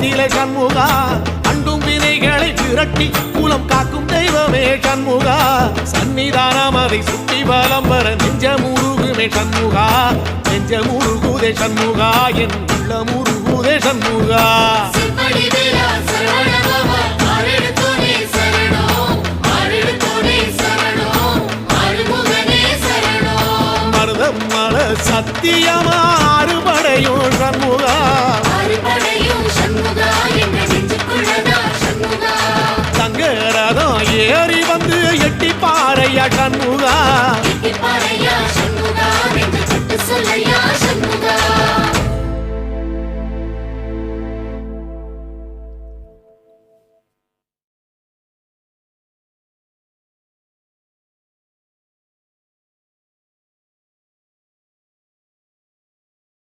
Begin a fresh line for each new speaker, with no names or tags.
நிலை சண்முகா அண்டும் வினைகளை விரட்டி குலம் காக்கும் தெய்வமே சண்முகா சன்னிதானம் அதை சுற்றி பலம் வர நெஞ்சமுருகுமே சண்முகா நெஞ்சமுருகுதே சண்முகா என் உள்ளமுருகுதே சண்முகா மருதமல சத்தியமா அறுபடையும் சண்முகா தங்கரதம் ஏறி வந்து எட்டி பாறையா சண்முகா